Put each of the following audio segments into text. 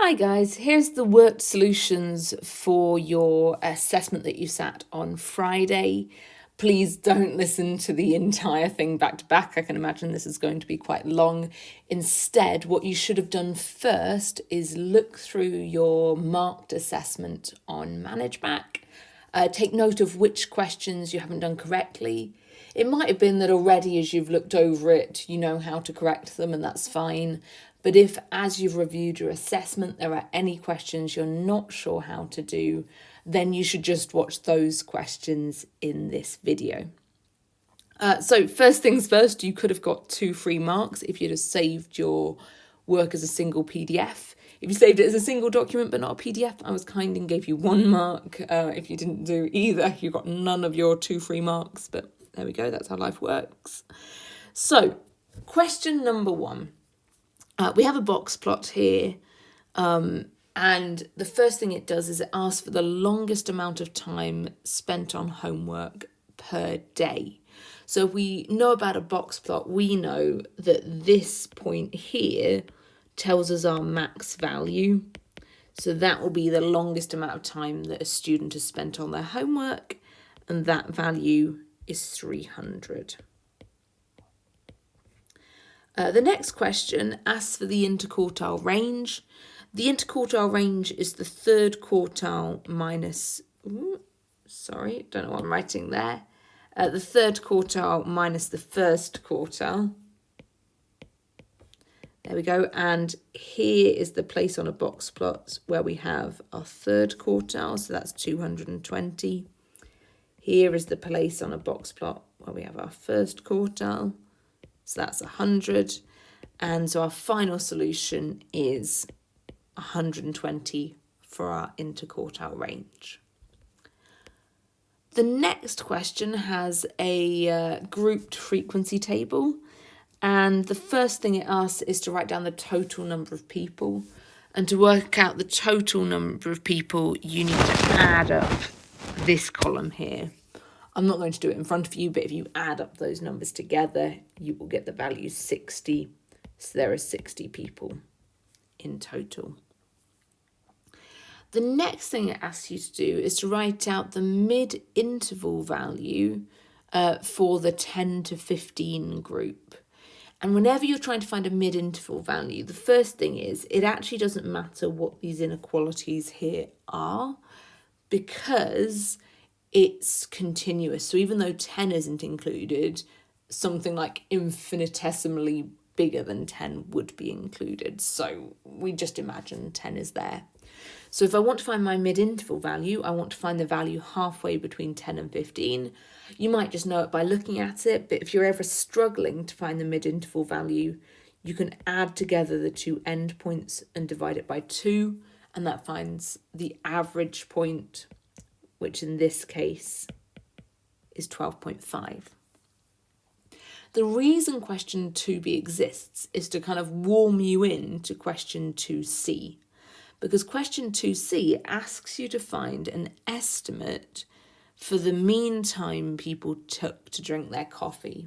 Hi guys, here's the worked solutions for your assessment that you sat on Friday. Please don't listen to the entire thing back to back. I can imagine this is going to be quite long. Instead, what you should have done first is look through your marked assessment on ManageBack. Take note of which questions you haven't done correctly. It might have been that already as you've looked over it, you know how to correct them, and that's fine. But if, as you've reviewed your assessment, there are any questions you're not sure how to do, then you should just watch those questions in this video. So first things first, you could have got 2 free marks if you'd have saved your work as a single PDF. If you saved it as a single document but not a PDF, I was kind and gave you 1 mark. If you didn't do either, you got none of your 2 free marks, but there we go, that's how life works. So, question number 1. We have a box plot here, and the first thing it does is it asks for the longest amount of time spent on homework per day. So if we know about a box plot, we know that this point here tells us our max value. So that will be the longest amount of time that a student has spent on their homework, and that value is 300. The next question asks for the interquartile range. The interquartile range is the third quartile minus, don't know what I'm writing there. The third quartile minus the first quartile. There we go. And here is the place on a box plot where we have our third quartile, so that's 220. Here is the place on a box plot where we have our first quartile, so that's 100. And so our final solution is 120 for our interquartile range. The next question has a grouped frequency table. And the first thing it asks is to write down the total number of people. And to work out the total number of people, you need to add up this column here. I'm not going to do it in front of you, but if you add up those numbers together, you will get the value 60. So there are 60 people in total. The next thing it asks you to do is to write out the mid-interval value for the 10 to 15 group. And whenever you're trying to find a mid-interval value, the first thing is it actually doesn't matter what these inequalities here are, because it's continuous. So even though 10 isn't included, something like infinitesimally bigger than 10 would be included. So we just imagine 10 is there. So if I want to find my mid-interval value, I want to find the value halfway between 10 and 15. You might just know it by looking at it, but if you're ever struggling to find the mid-interval value, you can add together the 2 endpoints and divide it by 2, and that finds the average point, which in this case is 12.5. The reason question 2b exists is to kind of warm you in to question 2c, because question 2c asks you to find an estimate for the mean time people took to drink their coffee.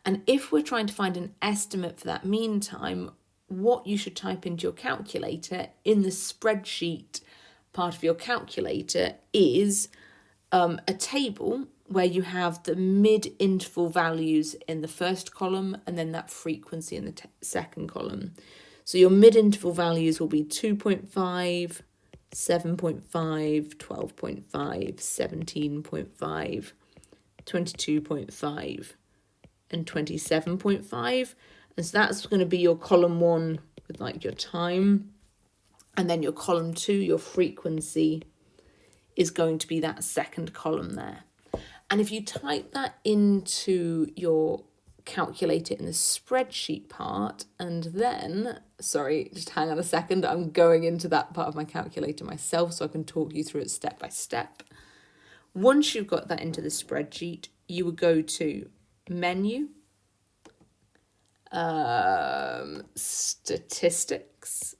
And if we're trying to find an estimate for that mean time, what you should type into your calculator in the spreadsheet part of your calculator is a table where you have the mid-interval values in the first column and then that frequency in the second column. So your mid-interval values will be 2.5, 7.5, 12.5, 17.5, 22.5, and 27.5. And so that's going to be your column 1 with like your time. And then your column 2, your frequency, is going to be that second column there. And if you type that into your calculator in the spreadsheet part, and then, sorry, just hang on a second, I'm going into that part of my calculator myself so I can talk you through it step by step. Once you've got that into the spreadsheet, you would go to Menu, Statistics,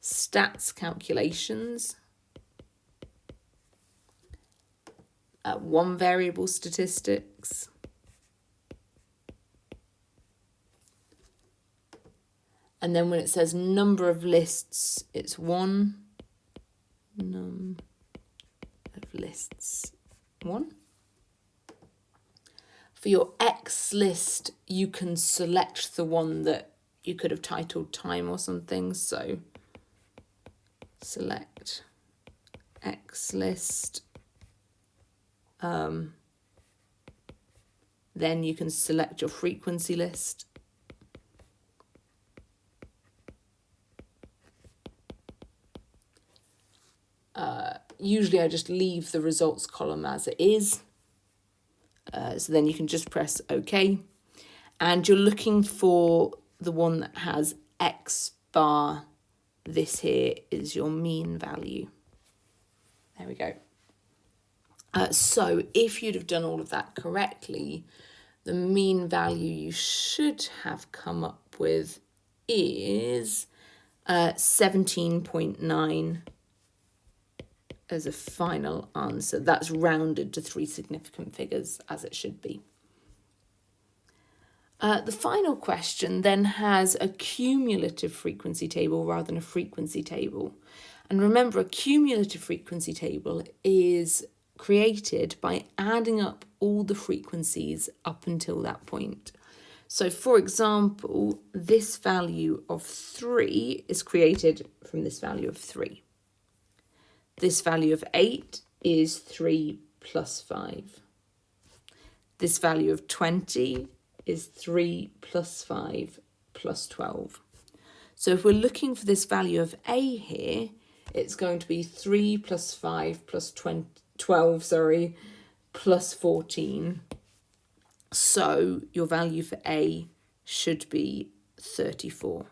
Stats Calculations, one variable statistics, And then when it says number of lists, it's 1. Num of lists, 1. For your X list, you can select the one that you could have titled time or something. So select X list. Then you can select your frequency list. Usually I just leave the results column as it is. So then you can just press OK. And you're looking for the one that has X bar. This here is your mean value. There we go. So if you'd have done all of that correctly, the mean value you should have come up with is 17.9 as a final answer. That's rounded to 3 significant figures, as it should be. The final question then has a cumulative frequency table rather than a frequency table. And remember, a cumulative frequency table is created by adding up all the frequencies up until that point. So for example, this value of 3 is created from this value of 3. This value of 8 is 3 plus 5. This value of 20 is 3 plus 5 plus 12. So if we're looking for this value of A here, it's going to be 3 plus 5 plus 12, plus 14. So your value for A should be 34.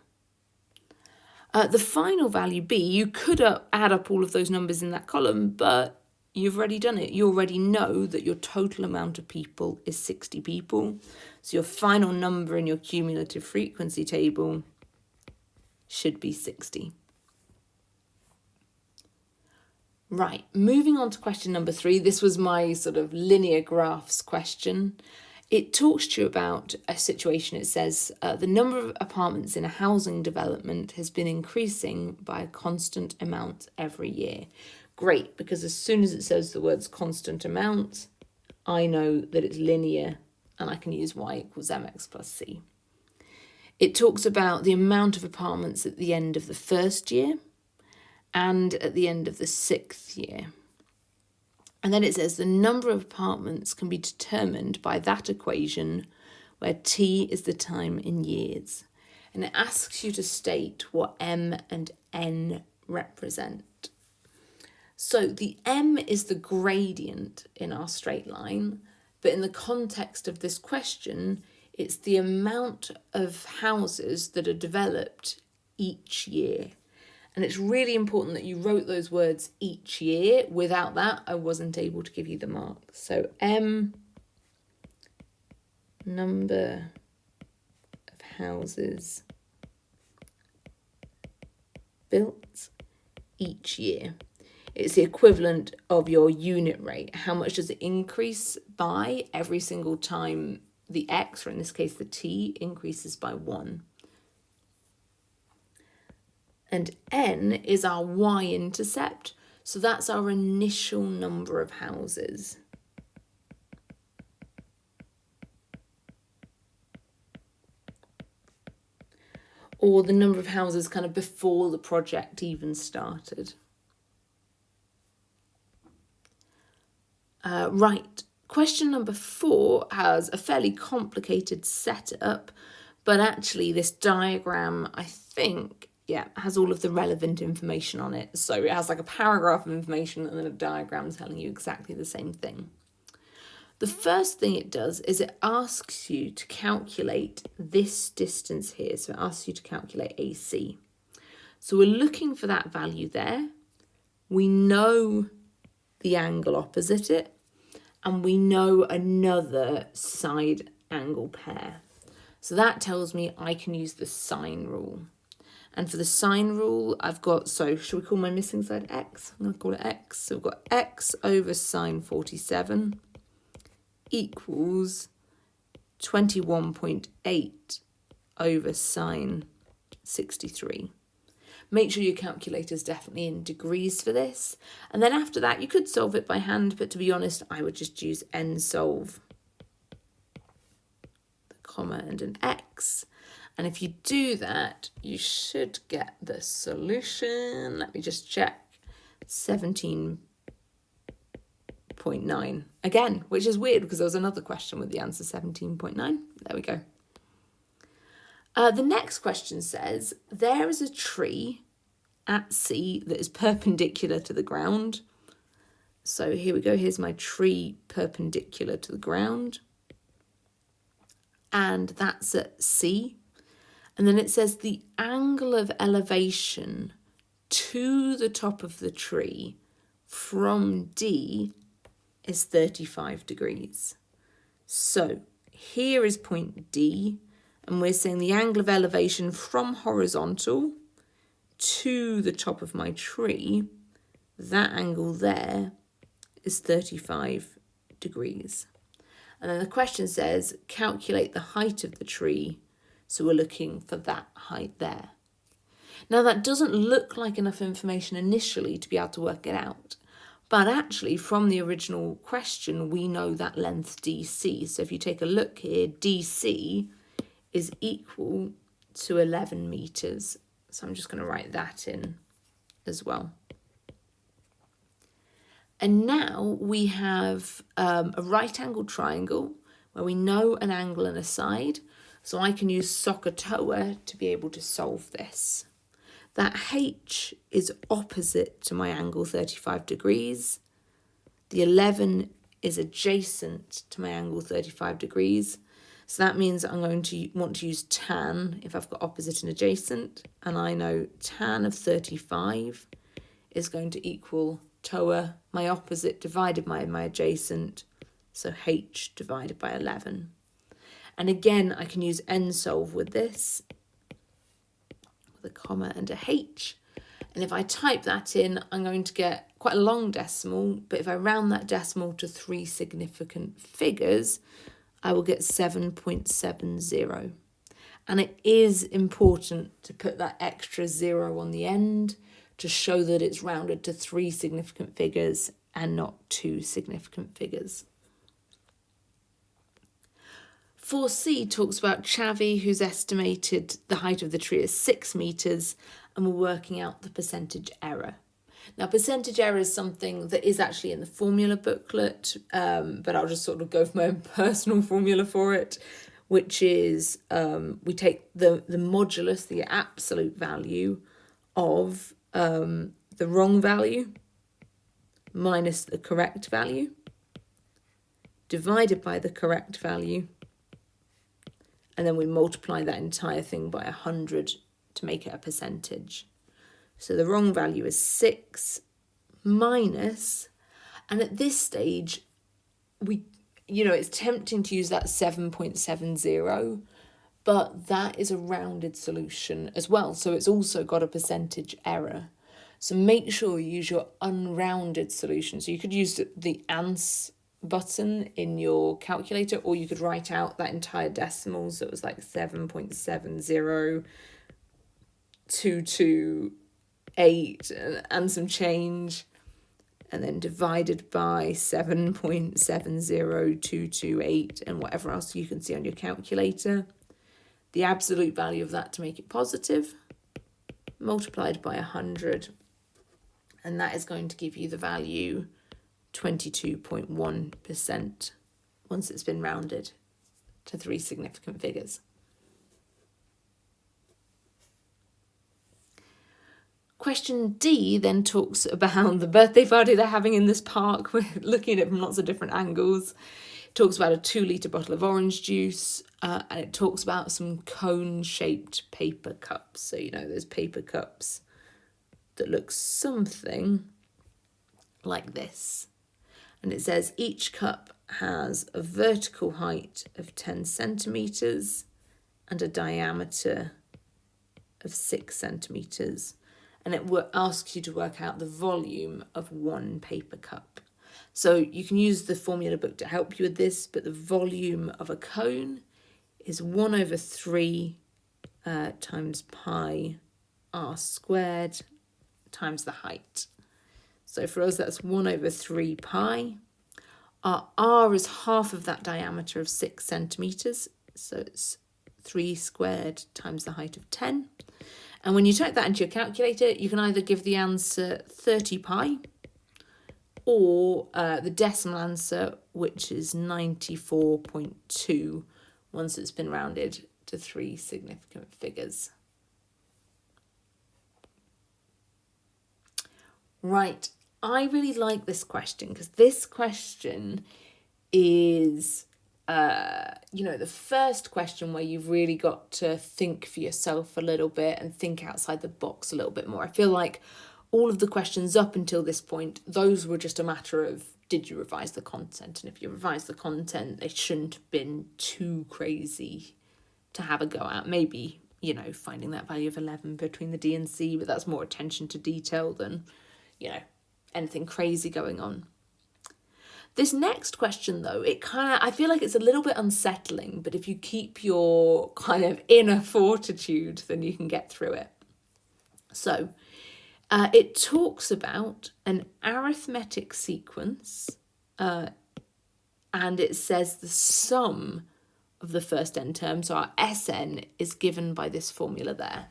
The final value B, you could add up all of those numbers in that column, but you've already done it. You already know that your total amount of people is 60 people. So your final number in your cumulative frequency table should be 60. Right, moving on to question number 3. This was my sort of linear graphs question. It talks to you about a situation. It says the number of apartments in a housing development has been increasing by a constant amount every year. Great, because as soon as it says the words constant amount, I know that it's linear and I can use y equals mx plus c. It talks about the amount of apartments at the end of the first year and at the end of the 6th year. And then it says the number of apartments can be determined by that equation where t is the time in years. And it asks you to state what m and n represent. So the m is the gradient in our straight line, but in the context of this question, it's the amount of houses that are developed each year. And it's really important that you wrote those words each year. Without that, I wasn't able to give you the mark. So M, number of houses built each year. It's the equivalent of your unit rate. How much does it increase by every single time the X, or in this case the T, increases by 1. And N is our y-intercept, so that's our initial number of houses. Or the number of houses kind of before the project even started. Right, question number 4 has a fairly complicated setup, but actually this diagram, I think, has all of the relevant information on it. So it has like a paragraph of information and then a diagram telling you exactly the same thing. The first thing it does is it asks you to calculate this distance here. So it asks you to calculate AC. So we're looking for that value there. We know the angle opposite it, and we know another side angle pair. So that tells me I can use the sine rule. And for the sine rule, I've got, so should we call my missing side x? I'm going to call it x. So we've got x over sine 47 equals 21.8 over sine 63. Make sure your calculator's definitely in degrees for this. And then after that, you could solve it by hand, but to be honest, I would just use nsolve, the comma and an X. And if you do that, you should get the solution. Let me just check. 17.9. Again, which is weird because there was another question with the answer 17.9. There we go. The next question says, there is a tree at sea that is perpendicular to the ground. So here we go. Here's my tree perpendicular to the ground. And that's at sea. And then it says the angle of elevation to the top of the tree from D is 35 degrees. So here is point D. And we're saying the angle of elevation from horizontal to the top of my tree, that angle there is 35 degrees. And then the question says, calculate the height of the tree. So we're looking for that height there. Now that doesn't look like enough information initially to be able to work it out. But actually from the original question, we know that length DC. So if you take a look here, DC is equal to 11 meters. So I'm just going to write that in as well. And now we have a right angled triangle where we know an angle and a side. So I can use SOHCAHTOA to be able to solve this. That H is opposite to my angle 35 degrees. The 11 is adjacent to my angle 35 degrees. So that means I'm going to want to use tan if I've got opposite and adjacent. And I know tan of 35 is going to equal TOA, my opposite divided by my adjacent. So H divided by 11. And again, I can use nsolve with this, with a comma and a H. And if I type that in, I'm going to get quite a long decimal. But if I round that decimal to 3 significant figures, I will get 7.70. And it is important to put that extra 0 on the end to show that it's rounded to 3 significant figures and not 2 significant figures. 4C talks about Chavi, who's estimated the height of the tree as 6 meters, and we're working out the percentage error. Now, percentage error is something that is actually in the formula booklet, but I'll just sort of go for my own personal formula for it, which is we take the modulus, the absolute value of the wrong value minus the correct value, divided by the correct value, and then we multiply that entire thing by 100 to make it a percentage. So the wrong value is 6 minus, and at this stage, it's tempting to use that 7.70, but that is a rounded solution as well. So it's also got a percentage error. So make sure you use your unrounded solution. So you could use the ANS button in your calculator, or you could write out that entire decimal. So it was like 7.70228 and some change, and then divided by 7.70228 and whatever else you can see on your calculator. The absolute value of that to make it positive, multiplied by 100, and that is going to give you the value 22.1% once it's been rounded to 3 significant figures. Question D then talks about the birthday party they're having in this park. We're looking at it from lots of different angles. It talks about a 2-litre bottle of orange juice, and it talks about some cone-shaped paper cups. So, those paper cups that look something like this. And it says each cup has a vertical height of 10 centimetres and a diameter of 6 centimetres. And it asks you to work out the volume of 1 paper cup. So you can use the formula book to help you with this, but the volume of a cone is 1/3 times pi r squared times the height. So for us, that's 1 over 3 pi. Our r is half of that diameter of 6 centimetres, so it's 3 squared times the height of 10. And when you type that into your calculator, you can either give the answer 30 pi or the decimal answer, which is 94.2 once it's been rounded to 3 significant figures. Right, I really like this question because this question is, the first question where you've really got to think for yourself a little bit and think outside the box a little bit more. I feel like all of the questions up until this point, those were just a matter of, did you revise the content? And if you revise the content, they shouldn't have been too crazy to have a go at. Maybe, finding that value of 11 between the D and C, but that's more attention to detail than, anything crazy going on. This next question, though, I feel like it's a little bit unsettling, but if you keep your kind of inner fortitude, then you can get through it. So, it talks about an arithmetic sequence, and it says the sum of the first n terms, so our Sn, is given by this formula there.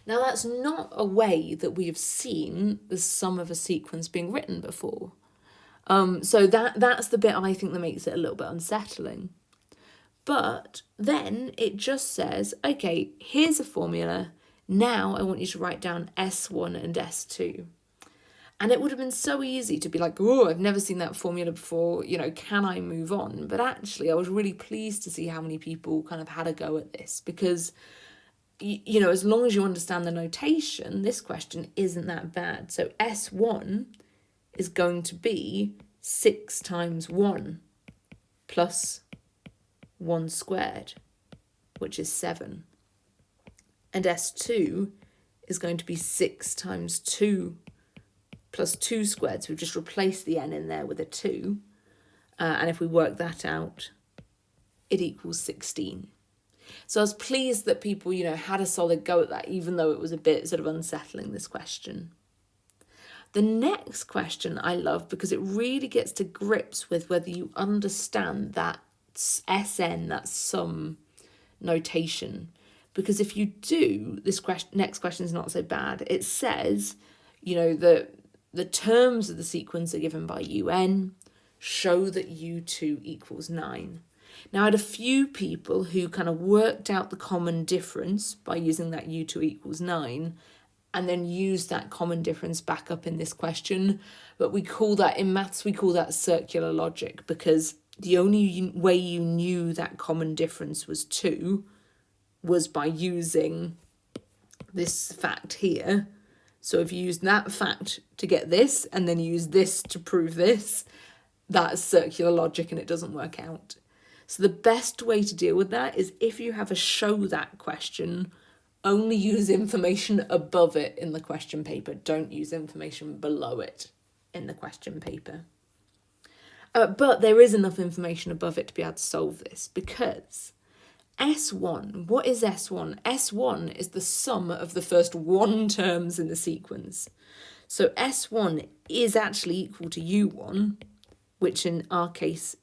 Now, that's not a way that we have seen the sum of a sequence being written before. So that's the bit I think that makes it a little bit unsettling. But then it just says, okay, here's a formula. Now I want you to write down S1 and S2. And it would have been so easy to be like, oh, I've never seen that formula before, can I move on? But actually, I was really pleased to see how many people kind of had a go at this because, as long as you understand the notation, this question isn't that bad. So S1 is going to be 6 times 1 plus 1 squared, which is 7. And S2 is going to be 6 times 2 plus 2 squared. So we've just replaced the n in there with a 2. And if we work that out, it equals 16. So I was pleased that people, had a solid go at that, even though it was a bit sort of unsettling, this question. The next question I love because it really gets to grips with whether you understand that Sn, that sum notation. Because if you do, this next question is not so bad. It says, that the terms of the sequence are given by un, show that u2 equals 9. Now, I had a few people who kind of worked out the common difference by using that u2 equals 9 and then use that common difference back up in this question. But in maths, we call that circular logic because the only way you knew that common difference was 2 was by using this fact here. So if you use that fact to get this and then use this to prove this, that's circular logic and it doesn't work out. So the best way to deal with that is if you have a show that question, only use information above it in the question paper. Don't use information below it in the question paper. But there is enough information above it to be able to solve this because S1, what is S1? S1 is the sum of the first 1 terms in the sequence. So S1 is actually equal to U1, which in our case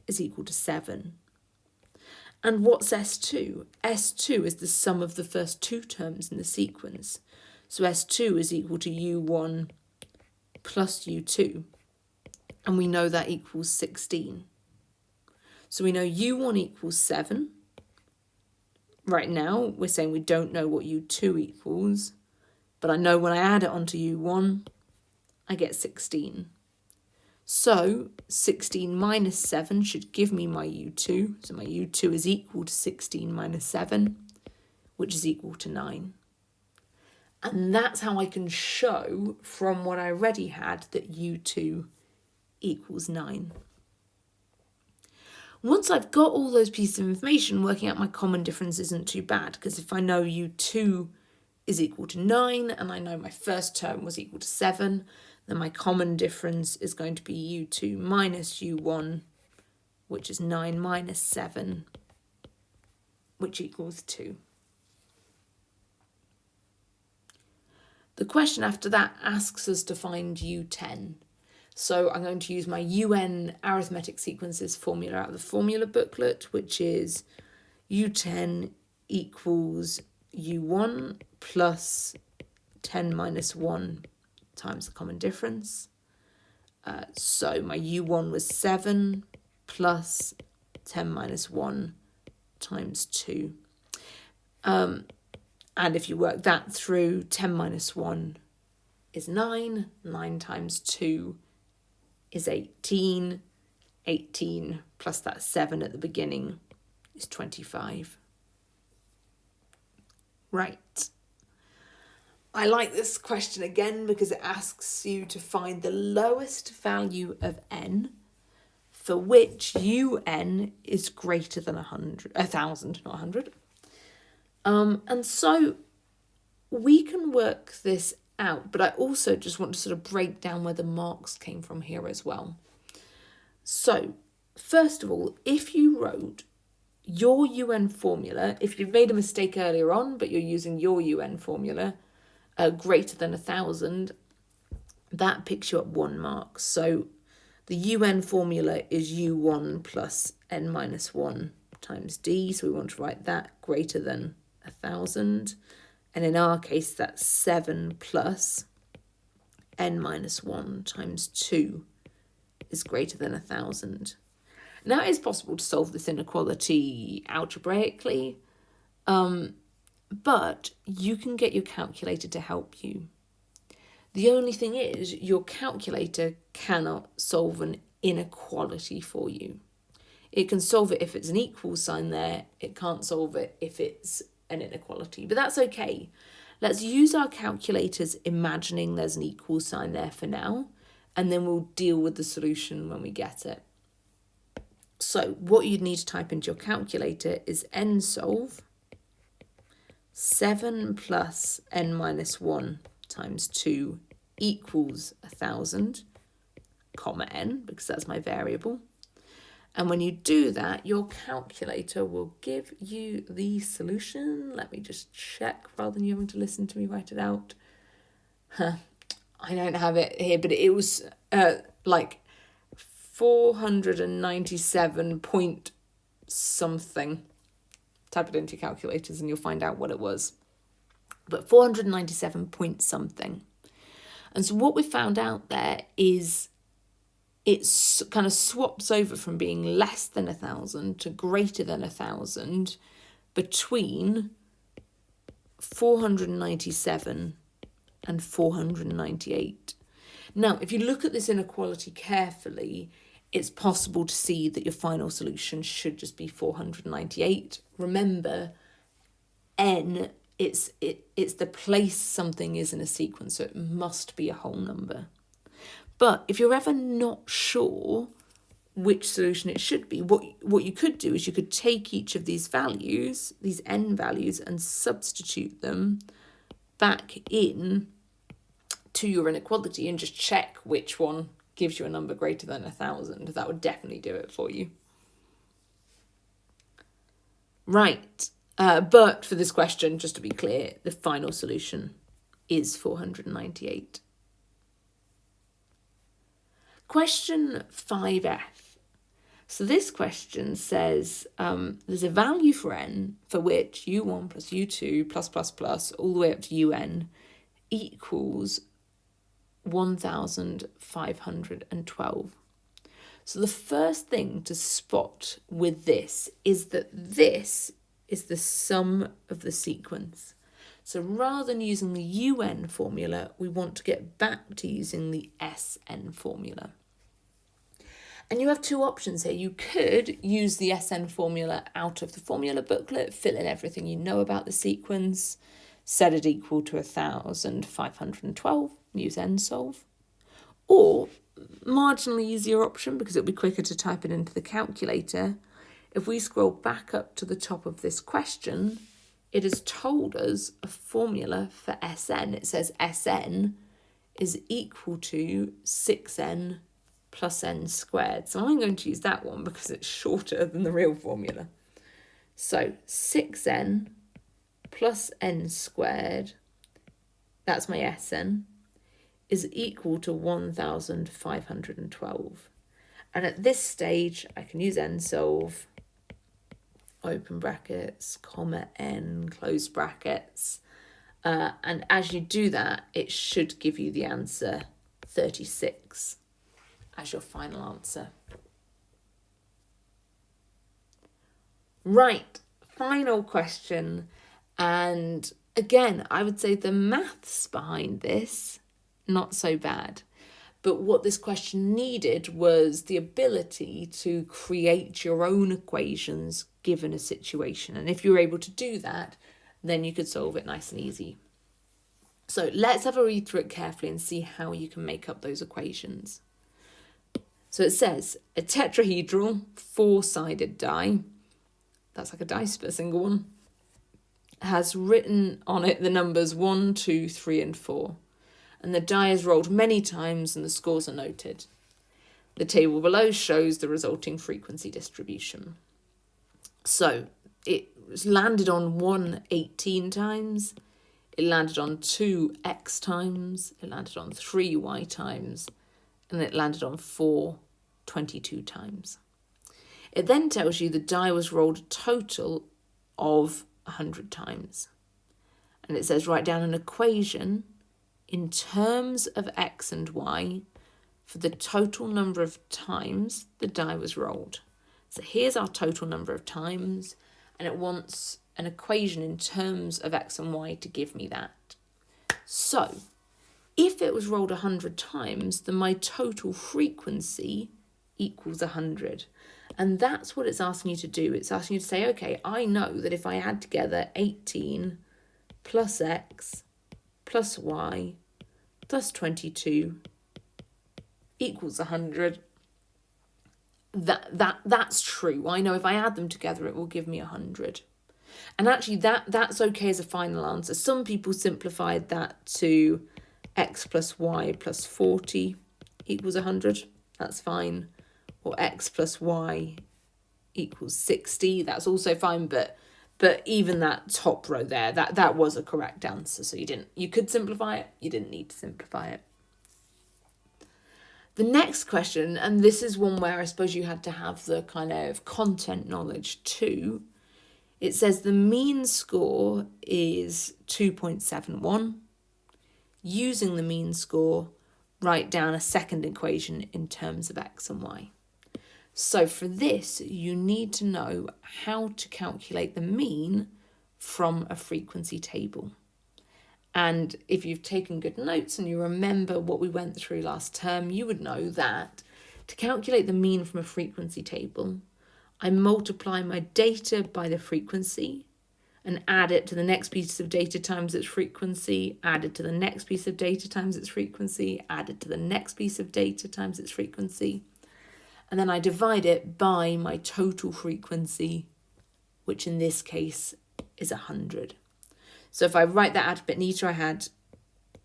is equal to 7. And what's S2? S2 is the sum of the first 2 terms in the sequence. So S2 is equal to U1 plus U2. And we know that equals 16. So we know U1 equals 7. Right now, we're saying we don't know what U2 equals. But I know when I add it onto U1, I get 16. So 16 minus 7 should give me my U2. So my U2 is equal to 16 minus 7, which is equal to 9. And that's how I can show from what I already had that U2 equals 9. Once I've got all those pieces of information, working out my common difference isn't too bad, because if I know U2 is equal to 9 and I know my first term was equal to 7, then my common difference is going to be U2 minus U1, which is 9 minus 7, which equals 2. The question after that asks us to find U10. So I'm going to use my UN arithmetic sequences formula out of the formula booklet, which is U10 equals U1 plus 10 minus 1 times the common difference. So my U1 was 7 plus 10 minus 1 times 2. And if you work that through, 10 minus 1 is 9. 9 times 2 is 18. 18 plus that 7 at the beginning is 25. Right. I like this question again because it asks you to find the lowest value of n for which un is greater than 1,000, not 100. And so we can work this out, but I also just want to sort of break down where the marks came from here as well. So first of all, if you wrote your UN formula, if you've made a mistake earlier on, but you're using your UN formula, greater than 1,000, that picks you up 1 mark. So the UN formula is U1 plus n minus 1 times d. So we want to write that greater than 1,000. And in our case, that's 7 plus n minus 1 times 2 is greater than 1,000. Now, it is possible to solve this inequality algebraically, but you can get your calculator to help you. The only thing is, your calculator cannot solve an inequality for you. It can solve it if it's an equal sign there. It can't solve it if it's an inequality, but that's okay. Let's use our calculators imagining there's an equal sign there for now, and then we'll deal with the solution when we get it. So what you'd need to type into your calculator is nsolve 7 plus n minus 1 times 2 equals 1,000, comma n, because that's my variable. And when you do that, your calculator will give you the solution. Let me just check rather than you having to listen to me write it out. I don't have it here, but it was like 497 point something. Type it into your calculators and you'll find out what it was. But 497 point something. And so what we found out there is it kind of swaps over from being less than 1,000 to greater than 1,000 between 497 and 498. Now, if you look at this inequality carefully, it's possible to see that your final solution should just be 498. Remember, n, it's the place something is in a sequence, so it must be a whole number. But if you're ever not sure which solution it should be, what you could do is you could take each of these values, these n values, and substitute them back in to your inequality and just check which one gives you a number greater than 1,000. That would definitely do it for you. Right. But for this question, just to be clear, the final solution is 498. Question 5F. So this question says there's a value for n for which u1 plus u2 plus all the way up to un equals 1,512. So the first thing to spot with this is that this is the sum of the sequence. So rather than using the UN formula, we want to get back to using the SN formula. And you have two options here. You could use the SN formula out of the formula booklet, fill in everything you know about the sequence, set it equal to 1,512, use nsolve. Or, marginally easier option, because it'll be quicker to type it into the calculator, if we scroll back up to the top of this question, it has told us a formula for Sn. It says Sn is equal to 6n plus n squared. So I'm going to use that one because it's shorter than the real formula. So 6n plus n squared, that's my Sn, is equal to 1,512. And at this stage, I can use nsolve, open brackets, comma, n, close brackets. And as you do that, it should give you the answer 36 as your final answer. Right, final question. And again, I would say the maths behind this, not so bad. But what this question needed was the ability to create your own equations given a situation. And if you were able to do that, then you could solve it nice and easy. So let's have a read through it carefully and see how you can make up those equations. So it says a tetrahedral four-sided die, that's like a dice but a single one, has written on it the numbers 1, 2, 3 and 4. And the die is rolled many times and the scores are noted. The table below shows the resulting frequency distribution. So it landed on 1 18 times, it landed on 2 x times, it landed on 3 y times, and it landed on 4 22 times. It then tells you the die was rolled a total of 100 times. And it says write down an equation in terms of x and y for the total number of times the die was rolled. So here's our total number of times, and it wants an equation in terms of x and y to give me that. So if it was rolled 100 times, then my total frequency equals 100. And that's what it's asking you to do. It's asking you to say, okay, I know that if I add together 18 plus x plus y plus 22 equals 100. That's true. I know if I add them together, it will give me 100. And actually, that's okay as a final answer. Some people simplified that to x plus y plus 40 equals 100. That's fine. Or x plus y equals 60. That's also fine. But even that top row there, that was a correct answer. So you could simplify it, you didn't need to simplify it. The next question, and this is one where I suppose you had to have the kind of content knowledge too. It says the mean score is 2.71. Using the mean score, write down a second equation in terms of x and y. So for this, you need to know how to calculate the mean from a frequency table. And if you've taken good notes and you remember what we went through last term, you would know that to calculate the mean from a frequency table, I multiply my data by the frequency and add it to the next piece of data times its frequency, add it to the next piece of data times its frequency, add it to the next piece of data times its frequency. And then I divide it by my total frequency, which in this case is 100. So if I write that out a bit neater, I had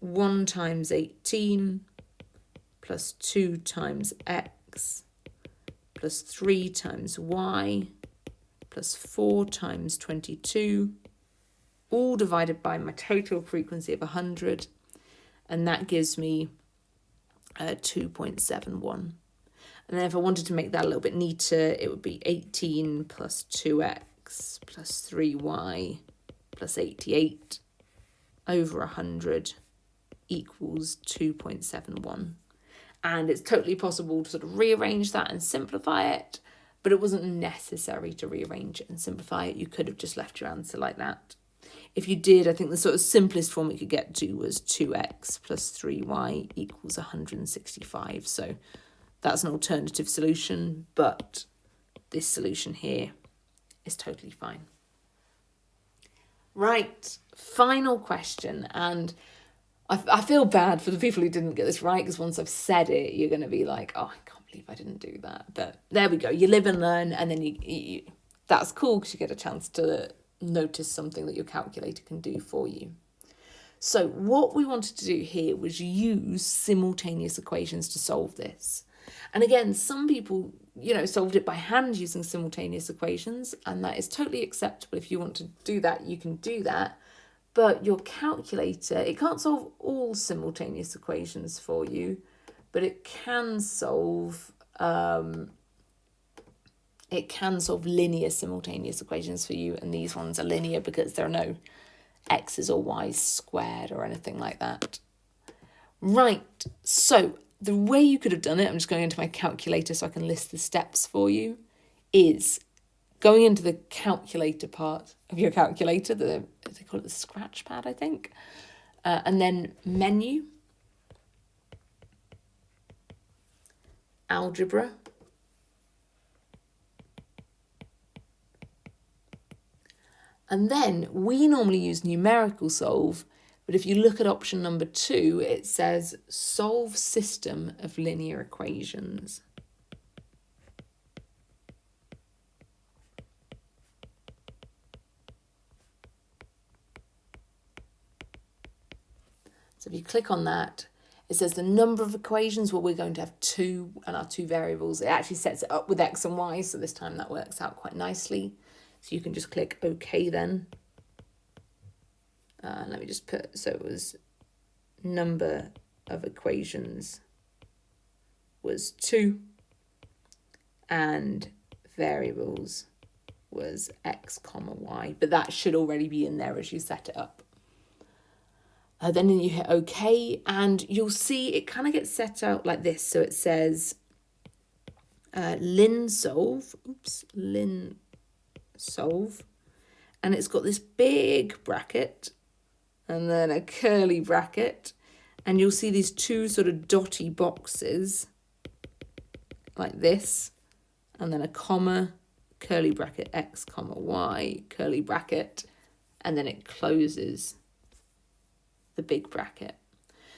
1 times 18 plus 2 times x plus 3 times y plus 4 times 22, all divided by my total frequency of 100. And that gives me 2.71. And then if I wanted to make that a little bit neater, it would be 18 plus 2x plus 3y plus 88 over 100 equals 2.71. And it's totally possible to sort of rearrange that and simplify it, but it wasn't necessary to rearrange it and simplify it. You could have just left your answer like that. If you did, I think the sort of simplest form we could get to was 2x plus 3y equals 165. So that's an alternative solution, but this solution here is totally fine. Right, final question. And I feel bad for the people who didn't get this right, because once I've said it, you're going to be like, oh, I can't believe I didn't do that. But there we go. You live and learn, and then you that's cool because you get a chance to notice something that your calculator can do for you. So what we wanted to do here was use simultaneous equations to solve this. And again, some people, solved it by hand using simultaneous equations, and that is totally acceptable. If you want to do that, you can do that. But your calculator, it can't solve all simultaneous equations for you, but it can solve linear simultaneous equations for you, and these ones are linear because there are no x's or y's squared or anything like that. Right, so the way you could have done it, I'm just going into my calculator so I can list the steps for you, is going into the calculator part of your calculator, they call it the scratch pad, I think, and then menu, algebra, and then we normally use numerical solve, but if you look at option number 2, it says solve system of linear equations. So if you click on that, it says the number of equations. Well, we're going to have 2 and our 2 variables. It actually sets it up with x and y, so this time that works out quite nicely. So you can just click OK then. Let me just put, so it was number of equations was 2 and variables was x comma y, but that should already be in there as you set it up. Then you hit OK, and you'll see it kind of gets set out like this. So it says lin solve, and it's got this big bracket and then a curly bracket, and you'll see these 2 sort of dotty boxes like this, and then a comma, curly bracket, x comma y, curly bracket, and then it closes the big bracket.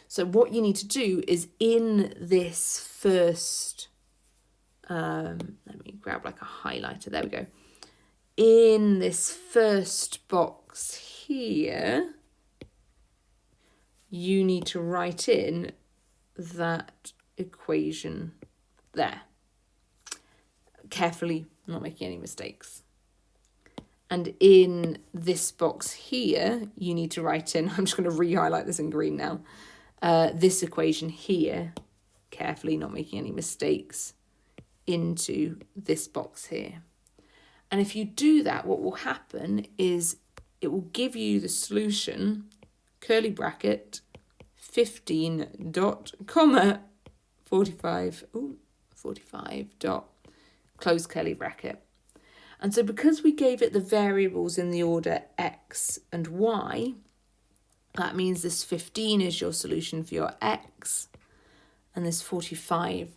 So what you need to do is in this first, let me grab like a highlighter, there we go. In this first box here, you need to write in that equation there. Carefully, not making any mistakes. And in this box here, you need to write in, I'm just going to re-highlight this in green now, this equation here, carefully, not making any mistakes, into this box here. And if you do that, what will happen is it will give you the solution, curly bracket, 15 dot, comma, 45 dot, close curly bracket. And so because we gave it the variables in the order x and y, that means this 15 is your solution for your x, and this 45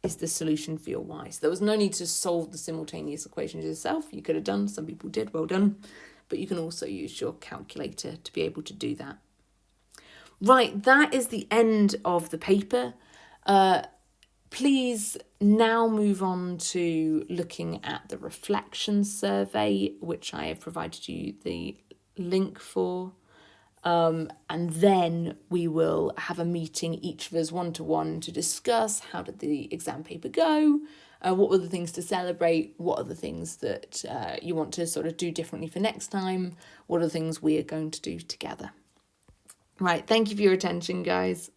is the solution for your y. So there was no need to solve the simultaneous equations yourself. You could have done, some people did, well done. But you can also use your calculator to be able to do that. Right, that is the end of the paper. Please now move on to looking at the reflection survey, which I have provided you the link for. And then we will have a meeting, each of us one-to-one, to discuss how did the exam paper go, what were the things to celebrate, what are the things that you want to sort of do differently for next time, what are the things we are going to do together. Right, thank you for your attention, guys.